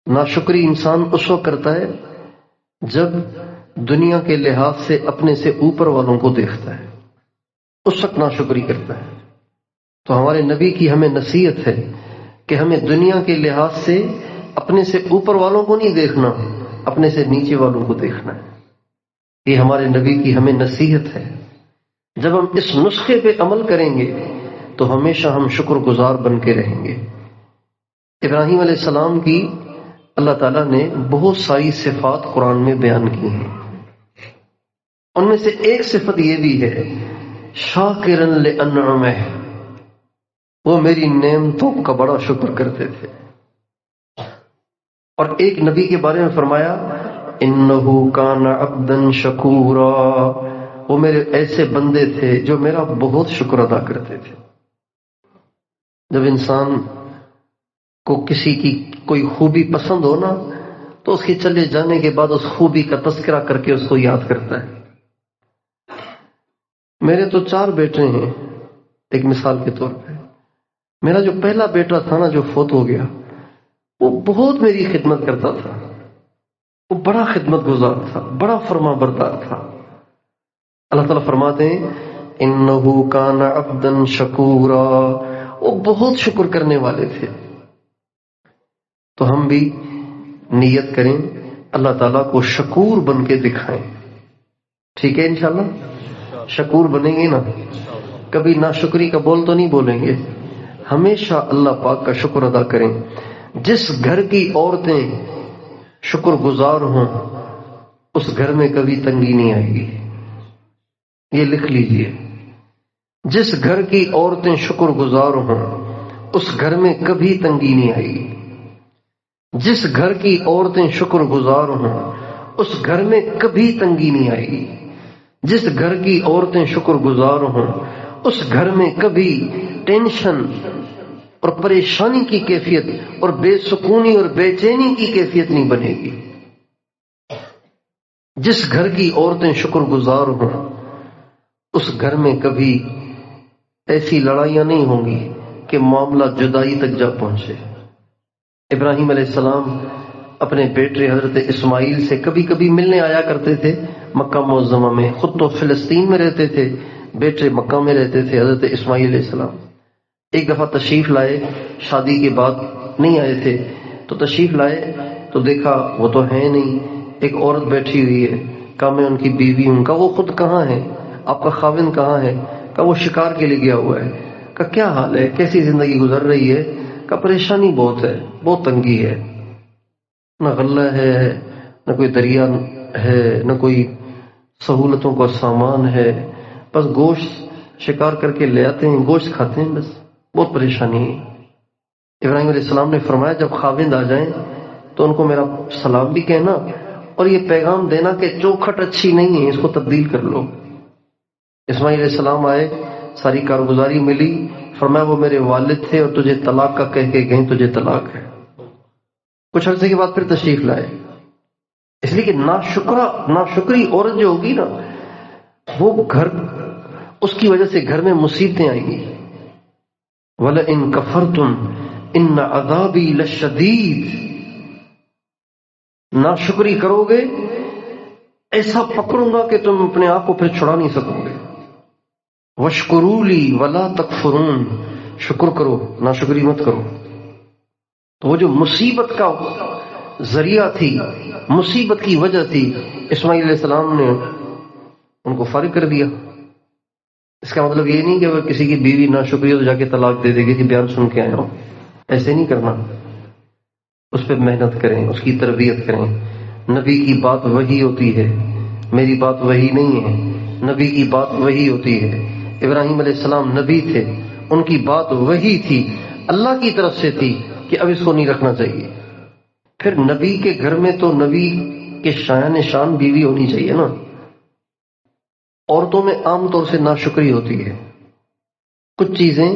Speaker 1: ناشکری انسان اس وقت کرتا ہے جب دنیا کے لحاظ سے اپنے سے اوپر والوں کو دیکھتا ہے، اس وقت ناشکری کرتا ہے۔ تو ہمارے نبی کی ہمیں نصیحت ہے کہ ہمیں دنیا کے لحاظ سے اپنے سے اوپر والوں کو نہیں دیکھنا، اپنے سے نیچے والوں کو دیکھنا ہے۔ یہ ہمارے نبی کی ہمیں نصیحت ہے۔ جب ہم اس نسخے پہ عمل کریں گے تو ہمیشہ ہم شکر گزار بن کے رہیں گے۔ ابراہیم علیہ السلام کی اللہ تعالیٰ نے بہت ساری صفات قرآن میں بیان کی ہیں، ان میں سے ایک صفت یہ بھی ہے شاکرا لانعمہ، وہ میری نعمتوں کا بڑا شکر کرتے تھے۔ اور ایک نبی کے بارے میں فرمایا انہ کان عبدا شکورا، وہ میرے ایسے بندے تھے جو میرا بہت شکر ادا کرتے تھے۔ جب انسان کو کسی کی کوئی خوبی پسند ہو نا تو اس کے چلے جانے کے بعد اس خوبی کا تذکرہ کر کے اس کو یاد کرتا ہے۔ میرے تو 4 بیٹے ہیں، ایک مثال کے طور پہ میرا جو پہلا بیٹا تھا نا جو فوت ہو گیا، وہ بہت میری خدمت کرتا تھا، وہ بڑا خدمت گزار تھا، بڑا فرما بردار تھا۔ اللہ تعالیٰ فرماتے ہیں انہ کان عبدا شکورا، وہ بہت شکر کرنے والے تھے۔ تو ہم بھی نیت کریں اللہ تعالیٰ کو شکور بن کے دکھائیں، ٹھیک ہے؟ انشاءاللہ شکور بنیں گے نا، کبھی ناشکری کا بول تو نہیں بولیں گے، ہمیشہ اللہ پاک کا شکر ادا کریں۔ جس گھر کی عورتیں شکر گزار ہوں اس گھر میں کبھی تنگی نہیں آئے گی، یہ لکھ لیجئے۔ جس گھر کی عورتیں شکر گزار ہوں اس گھر میں کبھی تنگی نہیں آئے گی۔ جس گھر کی عورتیں شکر گزار ہوں اس گھر میں کبھی تنگی نہیں آئے گی۔ جس گھر کی عورتیں شکر گزار ہوں اس گھر میں کبھی ٹینشن اور پریشانی کی کیفیت اور بے سکونی اور بے چینی کی کیفیت نہیں بنے گی۔ جس گھر کی عورتیں شکر گزار ہوں اس گھر میں کبھی ایسی لڑائیاں نہیں ہوں گی کہ معاملہ جدائی تک جا پہنچے۔ ابراہیم علیہ السلام اپنے بیٹے حضرت اسماعیل سے کبھی کبھی ملنے آیا کرتے تھے مکہ معظمہ میں، خود تو فلسطین میں رہتے تھے، بیٹے مکہ میں رہتے تھے حضرت اسماعیل علیہ السلام۔ ایک دفعہ تشریف لائے، شادی کے بعد نہیں آئے تھے، تو تشریف لائے تو دیکھا وہ تو ہے نہیں، ایک عورت بیٹھی ہوئی ہے۔ کہا میں ان کی بیوی ہوں۔ کہا وہ خود کہاں ہے؟ آپ کا خاوند کہاں ہے؟ کہا وہ شکار کے لیے گیا ہوا ہے۔ کہا کیا حال ہے، کیسی زندگی گزر رہی ہے؟ کہا پریشانی بہت ہے، بہت تنگی ہے، نہ غلہ ہے، نہ کوئی دریا ہے، نہ کوئی سہولتوں کا سامان ہے، بس گوشت شکار کر کے لے آتے ہیں، گوشت کھاتے ہیں، بس بہت پریشانی ہے۔ ابراہیم علیہ السلام نے فرمایا جب خاوند آ جائیں تو ان کو میرا سلام بھی کہنا اور یہ پیغام دینا کہ چوکھٹ اچھی نہیں ہے، اس کو تبدیل کر لو۔ اسماعیل علیہ السلام آئے، ساری کارگزاری ملی، فرمایا وہ میرے والد تھے اور تجھے طلاق کا کہہ کے گئے، تجھے طلاق ہے۔ کچھ عرصے کے بعد پھر تشریف لائے، اس لیے کہ ناشکری عورت جو ہوگی نا وہ گھر، اس کی وجہ سے گھر میں مصیبتیں آئیں گی۔ وَلَئِن كَفَرْتُمْ إِنَّ عَذَابِي لَشَدِيدٌ، ناشکری کرو گے ایسا پکڑوں گا کہ تم اپنے آپ کو پھر چھڑا نہیں سکو گے۔ وَاشْكُرُوا لِي وَلَا تَكْفُرُونَ، شکر کرو، ناشکری مت کرو۔ تو وہ جو مصیبت کا ذریعہ تھی، مصیبت کی وجہ تھی، اسماعیل علیہ السلام نے ان کو فارغ کر دیا۔ اس کا مطلب یہ نہیں کہ وہ کسی کی بیوی ناشکری ہو تو جا کے طلاق دے دے گی کہ بیان سن کے آیا ہوں، ایسے نہیں کرنا۔ اس پہ محنت کریں، اس کی تربیت کریں۔ نبی کی بات وہی ہوتی ہے، میری بات وہی نہیں ہے، نبی کی بات وہی ہوتی ہے۔ ابراہیم علیہ السلام نبی تھے، ان کی بات وہی تھی، اللہ کی طرف سے تھی کہ اب اس کو نہیں رکھنا چاہیے۔ پھر نبی کے گھر میں تو نبی کے شایان شان بیوی ہونی چاہیے نا۔ عورتوں میں عام طور سے ناشکری ہوتی ہے، کچھ چیزیں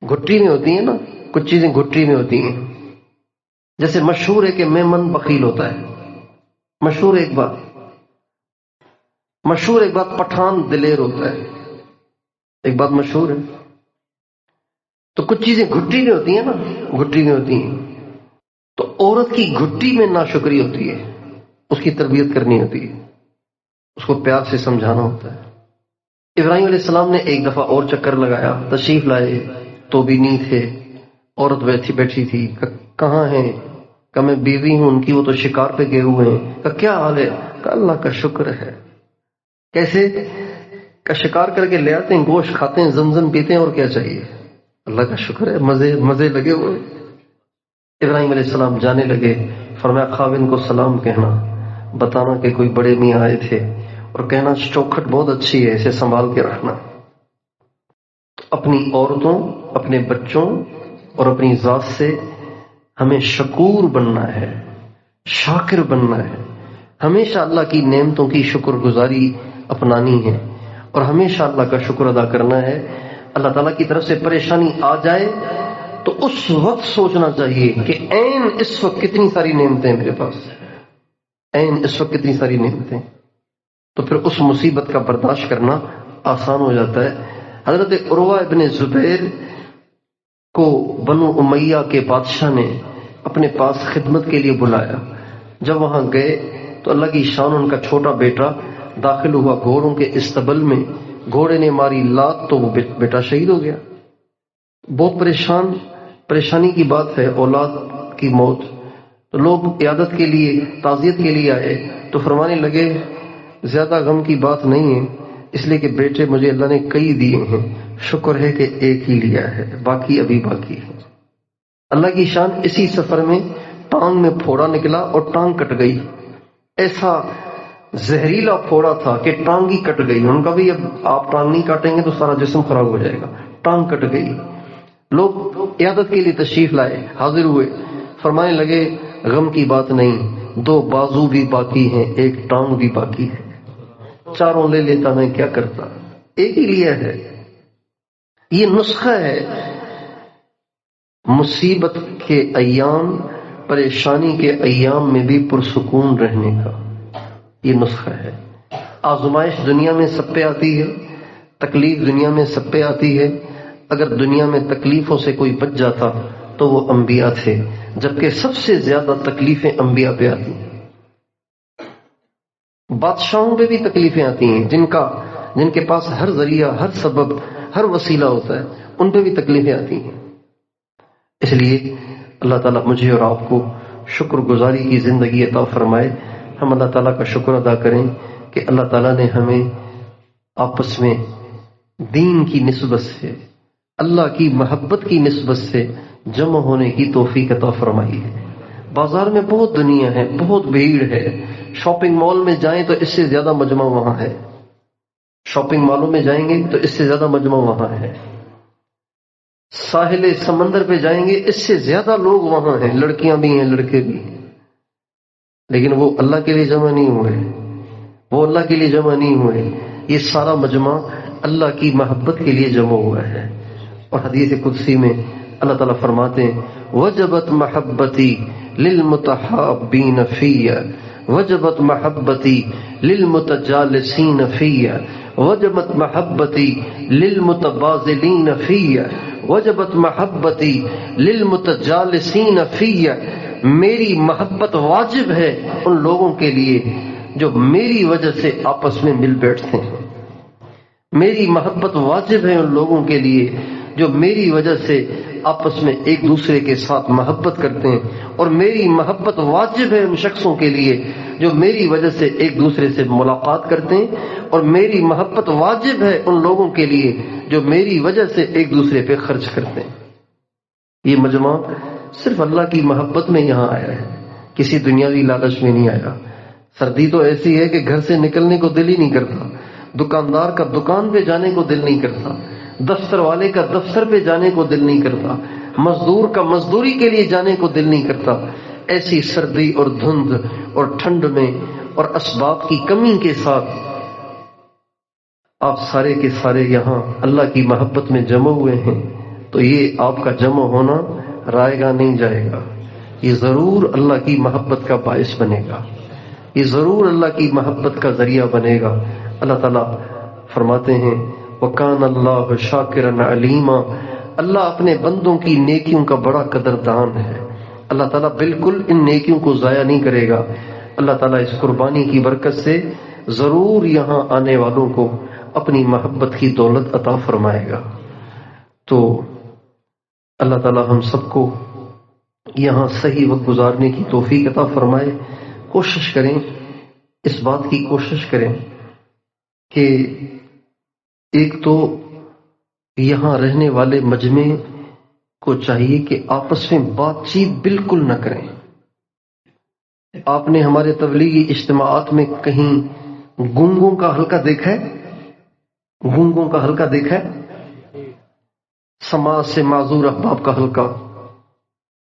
Speaker 1: گھٹی میں ہوتی ہیں نا، کچھ چیزیں گھٹی میں ہوتی ہیں۔ جیسے مشہور ہے کہ میمن بخیل ہوتا ہے، مشہور ایک بات پٹھان دلیر ہوتا ہے، ایک بات مشہور ہے۔ تو کچھ چیزیں گھٹی میں ہوتی ہیں نا، گھٹی میں ہوتی ہیں، تو عورت کی گھٹی میں ناشکری ہوتی ہے، اس کی تربیت کرنی ہوتی ہے، اس کو پیار سے سمجھانا ہوتا ہے۔ ابراہیم علیہ السلام نے ایک دفعہ اور چکر لگایا، تشریف لائے، تو بھی نہیں تھے، عورت بیٹھی تھی، کہاں ہیں؟ کہ میں بیوی ہوں ان کی، وہ تو شکار پہ گئے ہوئے ہیں۔ کہ کیا حال ہے؟ کہ اللہ کا شکر ہے۔ کیسے؟ کہ شکار کر کے لے آتے ہیں، گوشت کھاتے ہیں، زمزم پیتے ہیں، اور کیا چاہیے؟ اللہ کا شکر ہے، مزے لگے ہوئے۔ ابراہیم علیہ السلام جانے لگے، فرمایا خاوند کو سلام کہنا، بتانا کہ کوئی بڑے میاں آئے تھے، اور کہنا چوکھٹ بہت اچھی ہے، اسے سنبھال کے رکھنا۔ اپنی عورتوں، اپنے بچوں اور اپنی ذات سے ہمیں شکور بننا ہے، شاکر بننا ہے، ہمیشہ اللہ کی نعمتوں کی شکر گزاری اپنانی ہے، اور ہمیشہ اللہ کا شکر ادا کرنا ہے۔ اللہ تعالیٰ کی طرف سے پریشانی آ جائے تو اس وقت سوچنا چاہیے کہ عین اس وقت کتنی ساری نعمتیں میرے پاس، عین اس وقت کتنی ساری نعمتیں، تو پھر اس مصیبت کا برداشت کرنا آسان ہو جاتا ہے۔ حضرت عروہ ابن زبیر کو بنو امیہ کے بادشاہ نے اپنے پاس خدمت کے لیے بلایا۔ جب وہاں گئے تو اللہ کی شان، ان کا چھوٹا بیٹا داخل ہوا گھوڑوں کے استبل میں، گھوڑے نے ماری لات تو وہ بیٹا شہید ہو گیا۔ بہت پریشانی کی بات ہے، اولاد کی موت۔ تو لوگ عیادت کے لیے، تعزیت کے لیے آئے تو فرمانے لگے زیادہ غم کی بات نہیں ہے، اس لیے کہ بیٹے مجھے اللہ نے کئی دیے ہیں، شکر ہے کہ ایک ہی لیا ہے، باقی ابھی باقی ہے۔ اللہ کی شان، اسی سفر میں ٹانگ میں پھوڑا نکلا اور ٹانگ کٹ گئی۔ ایسا زہریلا پھوڑا تھا کہ ٹانگ ہی کٹ گئی۔ ان کا بھی اب آپ ٹانگ نہیں کاٹیں گے تو سارا جسم خراب ہو جائے گا، ٹانگ کٹ گئی۔ لوگ عیادت کے لیے تشریف لائے، حاضر ہوئے، فرمانے لگے غم کی بات نہیں، 2 بازو بھی باقی ہیں، 1 ٹانگ بھی باقی ہے، 4 لے لیتا میں کیا کرتا، ایک ہی لیا ہے۔ یہ نسخہ ہے مصیبت کے ایام، پریشانی کے ایام میں بھی پرسکون رہنے کا، یہ نسخہ ہے۔ آزمائش دنیا میں سب پہ آتی ہے، تکلیف دنیا میں سب پہ آتی ہے۔ اگر دنیا میں تکلیفوں سے کوئی بچ جاتا تو وہ انبیاء تھے، جبکہ سب سے زیادہ تکلیفیں انبیاء پہ آتی ہیں۔ بادشاہوں پہ بھی تکلیفیں آتی ہیں، جن کے پاس ہر ذریعہ، ہر سبب، ہر وسیلہ ہوتا ہے، ان پہ بھی تکلیفیں آتی ہیں۔ اس لیے اللہ تعالیٰ مجھے اور آپ کو شکر گزاری کی زندگی عطا فرمائے۔ ہم اللہ تعالیٰ کا شکر ادا کریں کہ اللہ تعالیٰ نے ہمیں آپس میں دین کی نسبت سے، اللہ کی محبت کی نسبت سے جمع ہونے کی توفیق عطا فرمائی ہے۔ بازار میں بہت دنیا ہے، بہت بھیڑ ہے، شاپنگ مال میں جائیں تو اس سے زیادہ مجمع وہاں ہے، شاپنگ مالوں میں جائیں گے تو اس سے زیادہ مجمع وہاں ہے، ساحل سمندر پہ جائیں گے اس سے زیادہ لوگ وہاں ہیں، لڑکیاں بھی ہیں، لڑکے بھی ہیں، لیکن وہ اللہ کے لیے جمع نہیں ہوئے، وہ اللہ کے لیے جمع نہیں ہوئے۔ یہ سارا مجمع اللہ کی محبت کے لیے جمع ہوا ہے۔ اور حدیث قدسی میں اللہ تعالیٰ فرماتے ہیں وجبت محبتی للمتحابین فی، وجبت محبتی للمتجالسین فی، وجبت محبتی للمتبازلین فی، وجبت محبتی للمتجالسین فی۔ میری محبت واجب ہے ان لوگوں کے لیے جو میری وجہ سے آپس میں مل بیٹھتے ہیں، میری محبت واجب ہے ان لوگوں کے لیے جو میری وجہ سے آپس میں ایک دوسرے کے ساتھ محبت کرتے ہیں، اور میری محبت واجب ہے ان شخصوں کے لیے جو میری وجہ سے ایک دوسرے سے ملاقات کرتے ہیں، اور میری محبت واجب ہے ان لوگوں کے لیے جو میری وجہ سے ایک دوسرے پہ خرچ کرتے ہیں۔ یہ مجمع صرف اللہ کی محبت میں یہاں آیا ہے، کسی دنیاوی لالچ میں نہیں آیا۔ سردی تو ایسی ہے کہ گھر سے نکلنے کو دل ہی نہیں کرتا، دکاندار کا دکان پہ جانے کو دل نہیں کرتا، دفتر والے کا دفتر پہ جانے کو دل نہیں کرتا، مزدور کا مزدوری کے لیے جانے کو دل نہیں کرتا۔ ایسی سردی اور دھند اور ٹھنڈ میں اور اسباب کی کمی کے ساتھ آپ سارے کے سارے یہاں اللہ کی محبت میں جمع ہوئے ہیں، تو یہ آپ کا جمع ہونا رائے گا نہیں جائے گا، یہ ضرور اللہ کی محبت کا باعث بنے گا، یہ ضرور اللہ کی محبت کا ذریعہ بنے گا۔ اللہ تعالیٰ فرماتے ہیں وَكَانَ اللَّهُ شَاكِرًا عَلِيمًا، اللہ اپنے بندوں کی نیکیوں کا بڑا قدردان ہے۔ اللہ تعالیٰ بالکل ان نیکیوں کو ضائع نہیں کرے گا۔ اللہ تعالیٰ اس قربانی کی برکت سے ضرور یہاں آنے والوں کو اپنی محبت کی دولت عطا فرمائے گا۔ تو اللہ تعالی ہم سب کو یہاں صحیح وقت گزارنے کی توفیق عطا فرمائے۔ کوشش کریں، اس بات کی کوشش کریں کہ ایک تو یہاں رہنے والے مجمع کو چاہیے کہ آپس میں بات چیت بالکل نہ کریں۔ آپ نے ہمارے تبلیغی اجتماعات میں کہیں گنگوں کا حلقہ دیکھا ہے؟ گنگوں کا حلقہ دیکھا ہے؟ سماج سے معذور احباب کا حلقہ،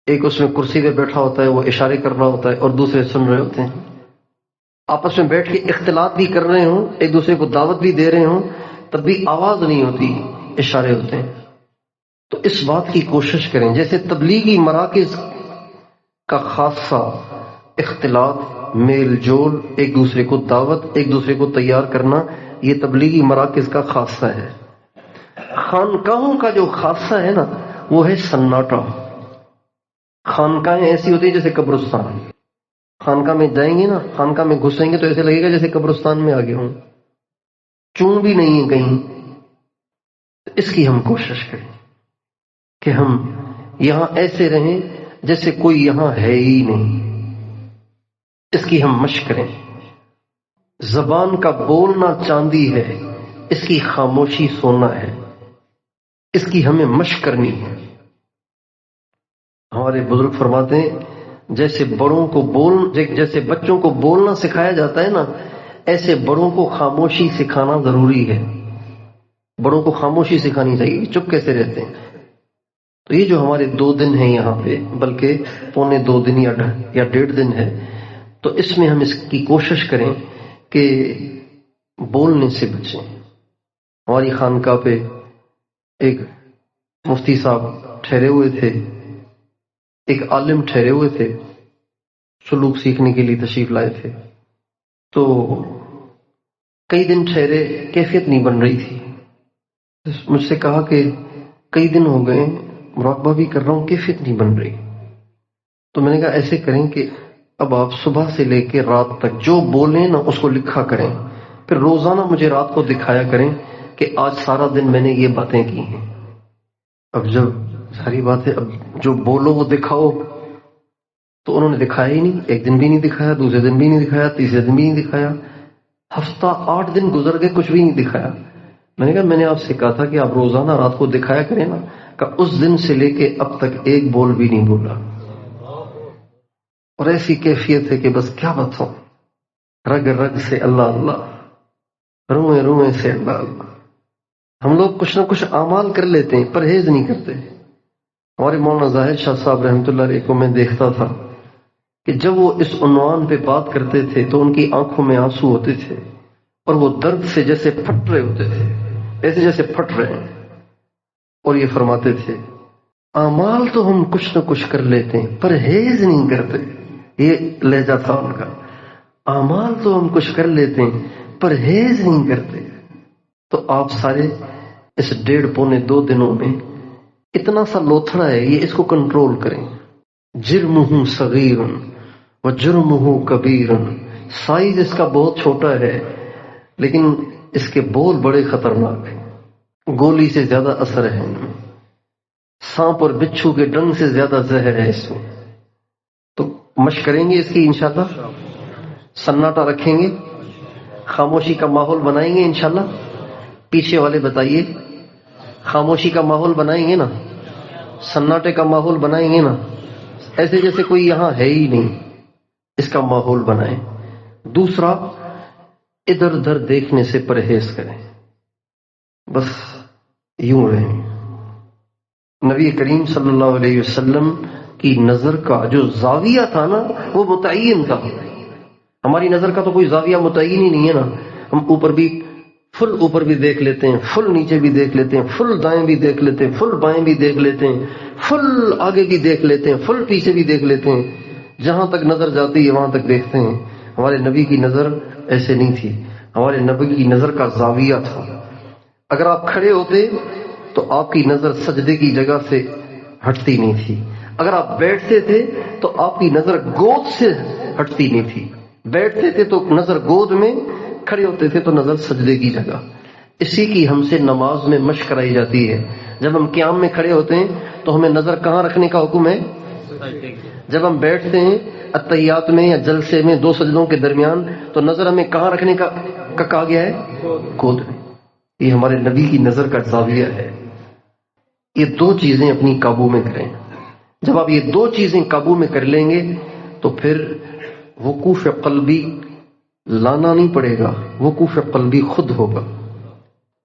Speaker 1: ایک اس میں کرسی پہ بیٹھا ہوتا ہے، وہ اشارے کر رہا ہوتا ہے اور دوسرے سن رہے ہوتے ہیں، آپس میں بیٹھ کے اختلاط بھی کر رہے ہوں، ایک دوسرے کو دعوت بھی دے رہے ہوں، تب بھی آواز نہیں ہوتی، اشارے ہوتے ہیں۔ تو اس بات کی کوشش کریں، جیسے تبلیغی مراکز کا خاصہ اختلاط، میل جول، ایک دوسرے کو دعوت، ایک دوسرے کو تیار کرنا، یہ تبلیغی مراکز کا خاصہ ہے۔ خانقاہوں کا جو خاصہ ہے نا، وہ ہے سناٹا۔ خانقاہیں ایسی ہوتی ہیں جیسے قبرستان، خانقاہ میں جائیں گے نا، خانقاہ میں گھسیں گے تو ایسے لگے گا جیسے قبرستان میں آگے ہوں، چون بھی نہیں ہے کہیں۔ اس کی ہم کوشش کریں کہ ہم یہاں ایسے رہیں جیسے کوئی یہاں ہے ہی نہیں، اس کی ہم مشق کریں۔ زبان کا بولنا چاندی ہے، اس کی خاموشی سونا ہے، اس کی ہمیں مشق کرنی ہے۔ ہمارے بزرگ فرماتے ہیں جیسے جیسے بچوں کو بولنا سکھایا جاتا ہے نا، ایسے بڑوں کو خاموشی سکھانا ضروری ہے۔ بڑوں کو خاموشی سکھانی چاہیے، چپ کیسے رہتے ہیں۔ تو یہ جو ہمارے 2 دن ہیں یہاں پہ، بلکہ پونے 2 دن یا 1.5 دن ہے، تو اس میں ہم اس کی کوشش کریں کہ بولنے سے بچیں۔ ہماری خانقاہ پہ ایک مفتی صاحب ٹھہرے ہوئے تھے، ایک عالم ٹھہرے ہوئے تھے، سلوک سیکھنے کے لیے تشریف لائے تھے۔ تو کئی دن ٹھہرے، کیفیت نہیں بن رہی تھی۔ مجھ سے کہا کہ کئی دن ہو گئے، مراقبہ بھی کر رہا ہوں، کیفیت نہیں بن رہی۔ تو میں نے کہا ایسے کریں کہ اب آپ صبح سے لے کے رات تک جو بولیں نا اس کو لکھا کریں، پھر روزانہ مجھے رات کو دکھایا کریں کہ آج سارا دن میں نے یہ باتیں کی ہیں۔ اب جب ساری بات ہے، اب جو بولو وہ دکھاؤ، تو انہوں نے دکھایا ہی نہیں۔ ایک دن بھی نہیں دکھایا، دوسرے دن بھی نہیں دکھایا، تیسرے دن بھی نہیں دکھایا، ہفتہ 8 دن گزر گئے، کچھ بھی نہیں دکھایا۔ میں نے کہا میں نے آپ سے کہا تھا کہ آپ روزانہ رات کو دکھایا کریں نا، کہ اس دن سے لے کے اب تک ایک بول بھی نہیں بولا، اور ایسی کیفیت ہے کہ بس کیا بتاؤں، رگ رگ سے اللہ اللہ، روئیں روئیں سے اللہ اللہ۔ ہم لوگ کچھ نہ کچھ اعمال کر لیتے ہیں، پرہیز نہیں کرتے۔ ہمارے مولانا ظاہر شاہ صاحب رحمۃ اللہ علیہ کو میں دیکھتا تھا کہ جب وہ اس عنوان پہ بات کرتے تھے تو ان کی آنکھوں میں آنسو ہوتے تھے، اور وہ درد سے جیسے پھٹ رہے ہوتے تھے، ایسے جیسے پھٹ رہے ہیں، اور یہ فرماتے تھے اعمال تو ہم کچھ نہ کچھ کر لیتے ہیں، پرہیز نہیں کرتے۔ یہ لہجہ تھا ان کا، اعمال تو ہم کچھ کر لیتے ہیں، پرہیز نہیں کرتے۔ تو آپ سارے اس 1.5 پونے 2 دنوں میں اتنا سا لوتھڑا ہے، یہ اس کو کنٹرول کریں۔ جرمہ صغیر و جرمہ کبیر، سائز اس کا بہت چھوٹا ہے لیکن اس کے بول بڑے خطرناک ہیں، گولی سے زیادہ اثر ہے ان میں، سانپ اور بچھو کے ڈنگ سے زیادہ زہر ہے اس میں۔ تو مشق کریں گے اس کی انشاءاللہ، سناٹا رکھیں گے، خاموشی کا ماحول بنائیں گے انشاءاللہ۔ پیچھے والے بتائیے، خاموشی کا ماحول بنائیں گے نا، سناٹے کا ماحول بنائیں گے نا، ایسے جیسے کوئی یہاں ہے ہی نہیں، اس کا ماحول بنائیں۔ دوسرا، ادھر ادھر دیکھنے سے پرہیز کریں، بس یوں رہیں۔ نبی کریم صلی اللہ علیہ وسلم کی نظر کا جو زاویہ تھا نا، وہ متعین تھا۔ ہماری نظر کا تو کوئی زاویہ متعین ہی نہیں ہے نا، ہم اوپر بھی فل اوپر بھی دیکھ لیتے ہیں، فل نیچے بھی دیکھ لیتے ہیں، فل دائیں بھی دیکھ لیتے ہیں، فل بائیں بھی دیکھ لیتے ہیں، فل آگے بھی دیکھ لیتے ہیں، فل پیچھے بھی دیکھ لیتے ہیں، جہاں تک نظر جاتی ہے وہاں تک دیکھتے ہیں۔ ہمارے نبی کی نظر ایسے نہیں تھی، ہمارے نبی کی نظر کا زاویہ تھا۔ اگر آپ کھڑے ہوتے تو آپ کی نظر سجدے کی جگہ سے ہٹتی نہیں تھی، اگر آپ بیٹھتے تھے تو آپ کی نظر گود سے ہٹتی نہیں تھی، بیٹھتے تھے تو نظر گود میں، کھڑے ہوتے تھے تو نظر سجدے کی جگہ۔ اسی کی ہم سے نماز میں مشق کرائی جاتی ہے. جب ہم قیام میں کھڑے ہوتے ہیں تو ہمیں نظر کہاں رکھنے کا حکم ہے؟ جب ہم بیٹھتے ہیں اتحیات میں یا جلسے میں 2 سجدوں کے درمیان تو نظر ہمیں کہاں رکھنے کا کہا گیا ہے؟ گود میں. یہ ہمارے نبی کی نظر کا زاویہ ہے. یہ 2 چیزیں اپنی قابو میں کریں. جب آپ یہ 2 چیزیں قابو میں کر لیں گے تو پھر وقوف قلبی لانا نہیں پڑے گا، وقوف قلبی خود ہوگا.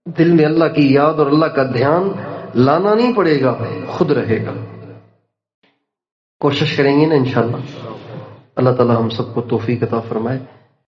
Speaker 1: دل میں اللہ کی یاد اور اللہ کا دھیان لانا نہیں پڑے گا، خود رہے گا. کوشش کریں گے نا انشاءاللہ. اللہ تعالی ہم سب کو توفیق عطا فرمائے.